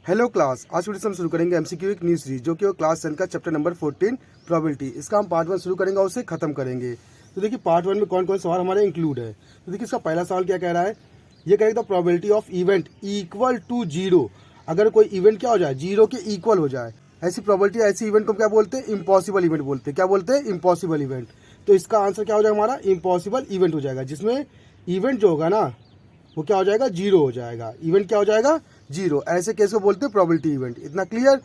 Hello class, आज video से हम शुरू करेंगे एमसीक्यू एक न्यू सीरीज जो कि वो क्लास 10 का चैप्टर नंबर 14 प्रोबेबिलिटी। इसका हम पार्ट 1 शुरू करेंगे और उसे खत्म करेंगे। तो देखिए पार्ट 1 में कौन कौन सवाल हमारे इंक्लूड है। तो देखिए इसका पहला सवाल क्या कह रहा है, ये कहेगा the probability of event equal to zero. अगर कोई इवेंट क्या हो जाए, जीरो के इक्वल हो जाए, ऐसी प्रोबेबिलिटी, ऐसी इवेंट को क्या बोलते हैं, इम्पॉसिबल इवेंट बोलते हैं। क्या बोलते हैं, इम्पॉसिबल इवेंट। तो इसका आंसर क्या हो जाएगा हमारा, इम्पॉसिबल इवेंट हो जाएगा, जिसमें इवेंट जो होगा ना वो क्या हो जाएगा, जीरो हो जाएगा। इवेंट क्या हो जाएगा, जीरो। ऐसे केस को बोलते हैं प्रोबेबिलिटी इवेंट। इतना क्लियर।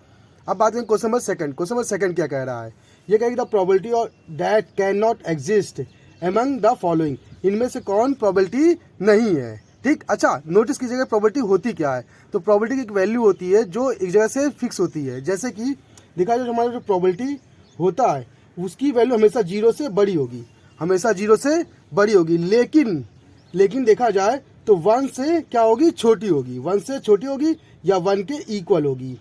अब बात करें question number second. Question number second क्या कह रहा है, ये कहेगी the probability of that can not exist among the following. इनमें से कौन प्रोबेबिलिटी नहीं है। ठीक, अच्छा नोटिस कीजिएगा प्रोबेबिलिटी होती क्या है। तो प्रोबेबिलिटी की एक वैल्यू होती है जो एक जगह से फिक्स होती है। जैसे कि देखा जाए, हमारा जो प्रोबेबिलिटी होता है उसकी वैल्यू हमेशा जीरो से बड़ी होगी, हमेशा जीरो से बड़ी होगी। लेकिन देखा जाए तो 1 से क्या होगी, छोटी होगी, 1 से छोटी होगी या 1 के इक्वल होगी।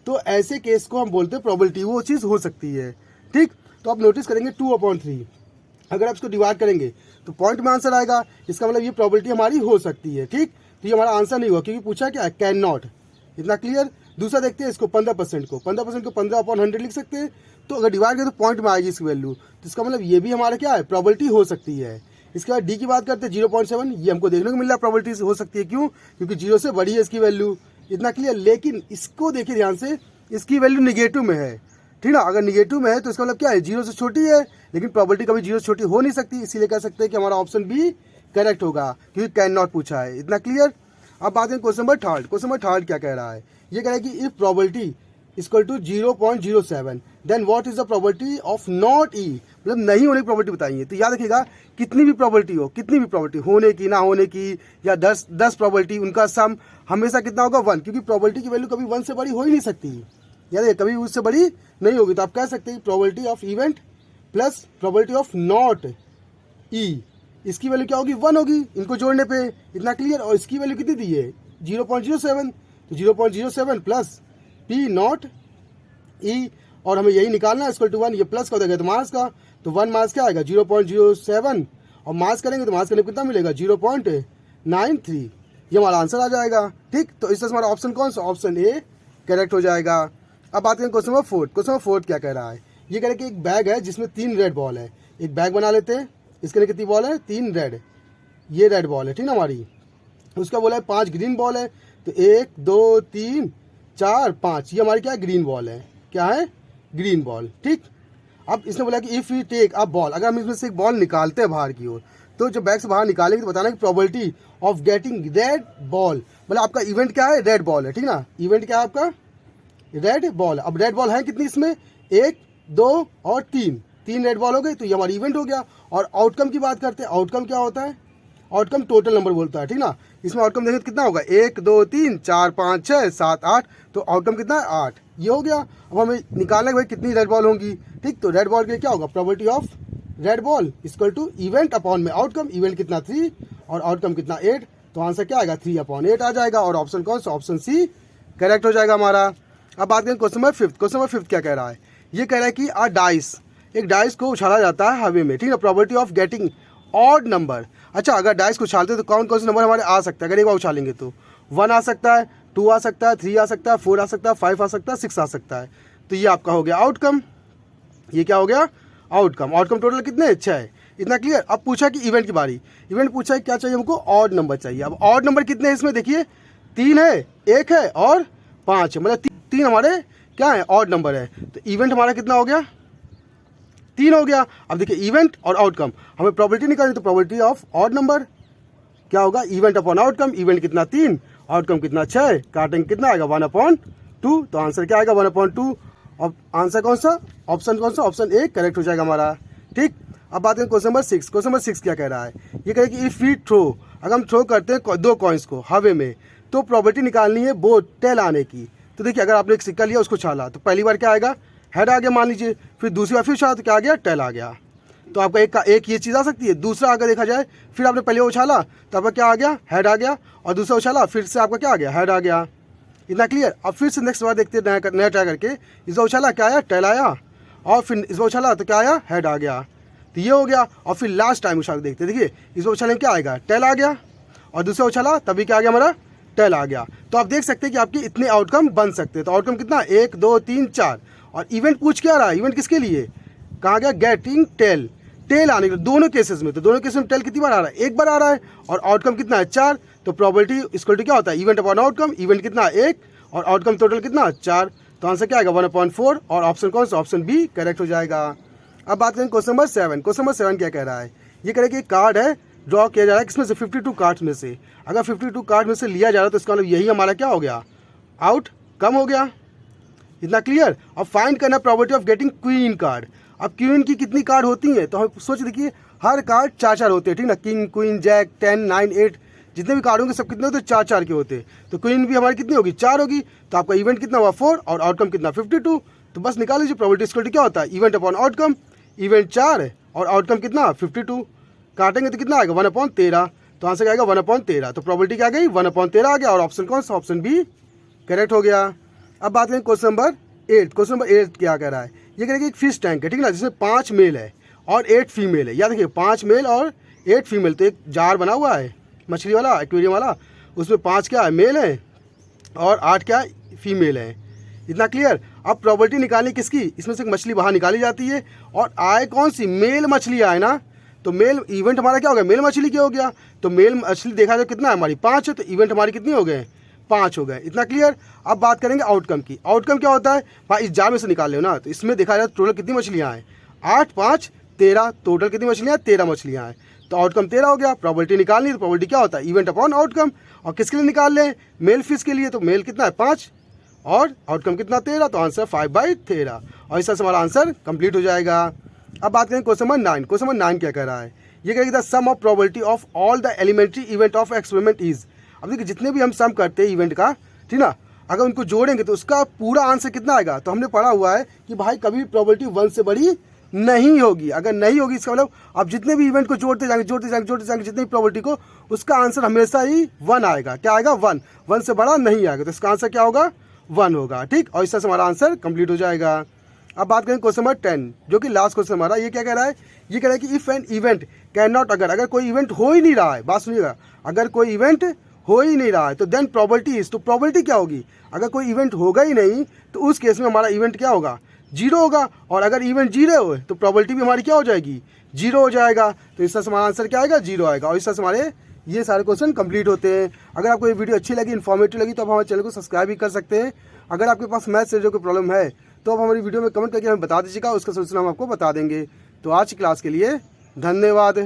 तो ऐसे केस को हम बोलते हैं प्रोबेबिलिटी, वो चीज़ हो सकती है। ठीक, तो आप नोटिस करेंगे 2/3 अगर आप इसको डिवाइड करेंगे तो पॉइंट में आंसर आएगा। इसका मतलब ये प्रोबेबिलिटी हमारी हो सकती है। ठीक, तो ये हमारा आंसर नहीं हुआ क्योंकि पूछा क्या है, कैन नॉट। इतना क्लियर। दूसरा देखते हैं इसको 15% को 15/100 लिख सकते हैं। तो अगर डिवाइड करें तो पॉइंट में आएगी इसकी वैल्यू। तो इसका मतलब ये भी हमारा क्या है, प्रोबेबिलिटी हो सकती है। इसके बाद डी की बात करते हैं 0.7, ये हमको देखने को मिल रहा है प्रोबेबिलिटी हो सकती है। क्यों, क्योंकि जीरो से बड़ी है इसकी वैल्यू। इतना क्लियर। लेकिन इसको देखिए ध्यान से, इसकी वैल्यू निगेटिव में है। ठीक ना, अगर निगेटिव में है तो इसका मतलब क्या है, जीरो से छोटी है। लेकिन प्रोबेबिलिटी कभी जीरो से छोटी हो नहीं सकती, इसीलिए कह सकते हैं कि हमारा ऑप्शन बी करेक्ट होगा, क्योंकि कैन नॉट पूछा है। इतना क्लियर। अब बात करें question number third. Question number third क्या कह रहा है, ये कह रहा है कि if probability equal to 0.07 then what is the probability of not E. मतलब नहीं होने की प्रोबेबिलिटी बताइए। तो याद रखिएगा, कितनी भी प्रोबेबिलिटी हो, कितनी भी प्रोबेबिलिटी होने की, ना होने की, या 10 प्रोबेबिलिटी, उनका सम हमेशा कितना होगा, 1। क्योंकि प्रोबेबिलिटी की वैल्यू कभी 1 से बड़ी हो ही नहीं सकती, याद है, कभी उससे बड़ी नहीं होगी। तो आप कह सकते हैं probability of event plus probability of not E, इसकी वैल्यू क्या होगी, 1 होगी, इनको जोड़ने पे। इतना क्लियर। और इसकी वैल्यू कितनी दी है, 0.07। तो 0.07 प्लस पी नॉट ई, और हमें यही निकालना है, इक्वल टू 1। ये प्लस का हो जाएगा तो मास का, तो 1 मास क्या आएगा, 0.07, और मास करेंगे तो मास करने कितना मिलेगा, 0.93। ये हमारा आंसर आ जाएगा। ठीक, तो इससे हमारा ऑप्शन कौन सा, ऑप्शन ए करेक्ट हो जाएगा। अब बात करें क्वेश्चन नंबर 4। क्वेश्चन नंबर 4 क्या कह रहा है, ये कह रहा है कि एक बैग है जिसमें 3 रेड बॉल है। एक बैग बना लेते हैं, इसके लिए कितनी बॉल है, 3 रेड। ये रेड बॉल है, ठीक ना हमारी। उसका बोला है 5 ग्रीन बॉल है। तो 1 2 3 4 5, ये हमारी क्या है, ग्रीन बॉल है। क्या है, ग्रीन बॉल। ठीक, अब इसने बोला कि if you take a ball, अगर हम इसमें से एक बॉल निकालते हैं बाहर की ओर, तो जब बैग से बाहर निकालेंगे तो बताना कि probability of getting red ball, मतलब आपका इवेंट क्या है, रेड बॉल है। ठीक ना, इवेंट क्या है आपका, रेड बॉल। अब रेड बॉल है कितनी इसमें, 1 2 और 3 रेड बॉल हो गई। तो ये हमारी इवेंट हो गया। और आउटकम की बात करते हैं, आउटकम क्या होता है, आउटकम टोटल नंबर बोलता है। ठीक ना, इसमें आउटकम देखें कितना होगा, 1 2 3 4 5 6 7 8, तो आउटकम कितना है, 8। ये हो गया। अब हमें निकालना है भाई कितनी रेड बॉल होंगी। ठीक, तो रेड बॉल के लिए क्या होगा, probability of red ball equal to event upon में आउटकम। इवेंट कितना 3 और आउटकम कितना 8, तो आंसर क्या आएगा, 3/8 आ जाएगा। और ऑप्शन कौन सा, ऑप्शन सी करेक्ट हो जाएगा हमारा। अब बात करें क्वेश्चन नंबर 5। क्वेश्चन नंबर 5 क्या कह रहा है, ये कह रहा है कि आ डाइस, एक डाइस को उछाला जाता है हवे में। ठीक है, probability of getting odd number. अच्छा, अगर डाइस को उछालते तो कौन कौन से नंबर हमारे आ सकता है, अगर एक बार उछालेंगे तो 1 आ सकता है, 2 आ सकता है, 3 आ सकता है, 4 आ सकता है, 5 आ सकता है, 6 आ सकता है। तो ये आपका हो गया आउटकम। ये क्या हो गया, आउटकम। आउटकम टोटल कितने, 6 है। इतना क्लियर। अब पूछा कि इवेंट की बारी, इवेंट पूछा है क्या चाहिए हमको, ऑड नंबर चाहिए। अब ऑड नंबर कितने हैं इसमें, देखिए 3 है, 1 है और 5 है, मतलब 3 हमारे क्या है, ऑड नंबर है। तो इवेंट हमारा कितना हो गया, 3 हो गया। अब देखिए इवेंट और आउटकम, हमें प्रोबेबिलिटी निकालनी, तो प्रोबेबिलिटी ऑफ ऑड नंबर क्या होगा, इवेंट अपॉन आउटकम। इवेंट कितना 3, आउटकम कितना 6, काटेंगे कितना आएगा 1/2। तो आंसर क्या आएगा 1/2। और आंसर कौन सा, ऑप्शन कौन सा, ऑप्शन ए करेक्ट हो जाएगा हमारा। ठीक, अब बात करें क्वेश्चन नंबर 6। क्वेश्चन नंबर 6 क्या कह रहा है, ये कह रहा है कि इफ वी थ्रो, अगर हम थ्रो करते हैं 2 कॉइन्स को हवे में, तो प्रोबेबिलिटी निकालनी है बोथ टेल आने की। तो देखिए अगर आपने एक सिक्का लिया, उसको छाला, तो पहली बार क्या आएगा, हेड आ गया मान लीजिए, फिर दूसरी बार फिर छाला तो क्या आ गया, टेल आ गया। तो आपका एक ये चीज़ आ सकती है। दूसरा अगर देखा जाए, फिर आपने पहले उछाला तो आपका क्या आ गया, हेड आ गया, और दूसरा उछाला फिर से आपका क्या आ गया, हेड आ गया। इतना क्लियर। अब फिर से नेक्स्ट बार देखते हैं, नया ट्राई करके। इस बार उछाला क्या आया, टेल आया, और फिर इस बार उछाला तो क्या आया, हेड आ गया। तो ये हो गया। और फिर लास्ट टाइम उछाल देखते हैं, देखिए इसमें उछालें क्या आएगा, टेल आ गया, और दूसरा उछाला तभी क्या आ गया हमारा, टेल आ गया। तो आप देख सकते हैं कि आपके इतने आउटकम बन सकते हैं। तो आउटकम कितना, 1 2 3 4। और इवेंट पूछ क्या रहा है, इवेंट किसके लिए, कहाँ गया, गेटिंग टेल, टेल आने के दोनों केसेस में। तो दोनों केसेस में टेल कितनी बार आ रहा है, एक बार आ रहा है, और आउटकम कितना है, 4। तो प्रोबेबिलिटी इक्वल टू क्या होता है, इवेंट अपॉन आउटकम, इवेंट कितना 1 और आउटकम टोटल कितना 4। तो आंसर क्या आएगा 1/4, और ऑप्शन कौन सा, ऑप्शन बी करेक्ट हो जाएगा। अब बात करें क्वेश्चन नंबर 7। क्वेश्चन नंबर 7 क्या कह रहा है, ये कह रहा है कि एक कार्ड है, ड्रॉ किया जा रहा है किसमें से, 52 कार्ड्स में से। अगर 52 कार्ड में से लिया जा रहा है तो इसका मतलब यही हमारा क्या हो गया, आउट कम हो गया। इतना क्लियर। अब फाइंड करना probability of getting queen card. अब क्वीन की कितनी कार्ड होती हैं, तो हम सोच देखिए हर कार्ड 4 होते हैं, ठीक ना, किंग क्वीन जैक 10 9 8 जितने भी कार्ड होंगे सब कितने होते हैं, 4 के होते हैं। तो क्वीन भी हमारी कितनी होगी, 4 होगी। तो आपका इवेंट कितना हुआ 4 और आउटकम कितना 52। तो बस निकाल लीजिए प्रोबेबिलिटी इक्वल टू क्या होता है, इवेंट अपॉन आउटकम, इवेंट 4 है और आउटकम कितना 52, काटेंगे तो कितना आएगा 1/13। तो आंसर क्या आएगा 1/13। तो प्रोबेबिलिटी क्या आ गई 1/13 आ गया, और ऑप्शन कौन सा, ऑप्शन बी करेक्ट हो गया। अब बात करें क्वेश्चन नंबर 8। क्वेश्चन नंबर 8 क्या कह रहा है, ये कह रहा है कि एक फिश टैंक है, ठीक है ना, जिसमें 5 मेल है और 8 फीमेल है। या देखिए 5 मेल और 8 फीमेल। तो एक जार बना हुआ है मछली वाला, एक्वेरियम वाला, उसमें 5 क्या है, मेल है और 8 क्या फीमेल है। इतना क्लियर। अब प्रोबेबिलिटी निकालनी किसकी, इसमें से एक मछली बाहर निकाली जाती है और आए कौन सी, मेल मछली आए ना। तो मेल इवेंट हमारा क्या हो गया, मेल मछली क्या हो गया। तो मेल मछली देखा जाए कितना है, हमारी 5 है, तो इवेंट हमारी कितनी हो गए, 5 हो गए। इतना क्लियर। अब बात करेंगे आउटकम की। आउटकम क्या होता है भाई, इस जार में से निकाल लो ना, तो इसमें देखा जाए टोटल कितनी मछलियाँ हैं, 8 5 13, टोटल कितनी मछलियाँ, 13 मछलियाँ हैं। तो आउटकम 13 हो गया। प्रोबेबिलिटी निकालनी, तो प्रोबेबिलिटी क्या होता है, इवेंट अपॉन आउटकम। और किसके लिए निकाल लें, मेल फिश के लिए। तो मेल कितना है 5 और आउटकम कितना 13, तो आंसर 5/13। और इस तरह से हमारा आंसर कंप्लीट हो जाएगा। अब बात करें क्वेश्चन नंबर 9। क्वेश्चन नंबर 9 क्या कह रहा है, ये कहेगा the sum of probability of all the elementary event of experiment is. अब देखिए जितने भी हम सम करते हैं इवेंट का, ठीक ना, अगर उनको जोड़ेंगे तो उसका पूरा आंसर कितना आएगा। तो हमने पढ़ा हुआ है कि भाई कभी प्रोबेबिलिटी 1 से बड़ी नहीं होगी। अगर नहीं होगी इसका मतलब आप जितने भी इवेंट को जोड़ते जाएंगे जितनी भी प्रोबेबिलिटी को, उसका आंसर हमेशा ही 1 आएगा। क्या आएगा 1 से बड़ा नहीं आएगा। तो इसका आंसर क्या होगा 1 होगा, ठीक। और इस तरह से हमारा आंसर कंप्लीट हो जाएगा। अब बात करें क्वेश्चन नंबर 10, जो कि लास्ट क्वेश्चन हमारा। ये क्या कह रहा है, ये कह रहा है कि if an event can not, अगर कोई इवेंट हो ही नहीं रहा है, बात सुनिएगा, अगर कोई इवेंट हो ही नहीं रहा है तो देन प्रोबेबिलिटी इज, तो प्रोबेबिलिटी क्या होगी, अगर कोई इवेंट होगा ही नहीं तो उस केस में हमारा इवेंट क्या होगा 0 होगा। और अगर इवेंट 0 हो तो प्रोबेबिलिटी भी हमारी क्या हो जाएगी 0 हो जाएगा। तो इस तरह से हमारा आंसर क्या आएगा 0 आएगा। और इस तरह से हमारे ये सारे क्वेश्चन कंप्लीट होते हैं। अगर आपको ये वीडियो अच्छी लगी, इन्फॉर्मेटिव लगी, तो आप हमारे चैनल को सब्सक्राइब भी कर सकते हैं। अगर आपके पास मैथ से जो कोई प्रॉब्लम है तो आप हमारी वीडियो में कमेंट करके हमें बता दीजिएगा, उसका सोल्यूशन हम आपको बता देंगे। तो आज की क्लास के लिए धन्यवाद।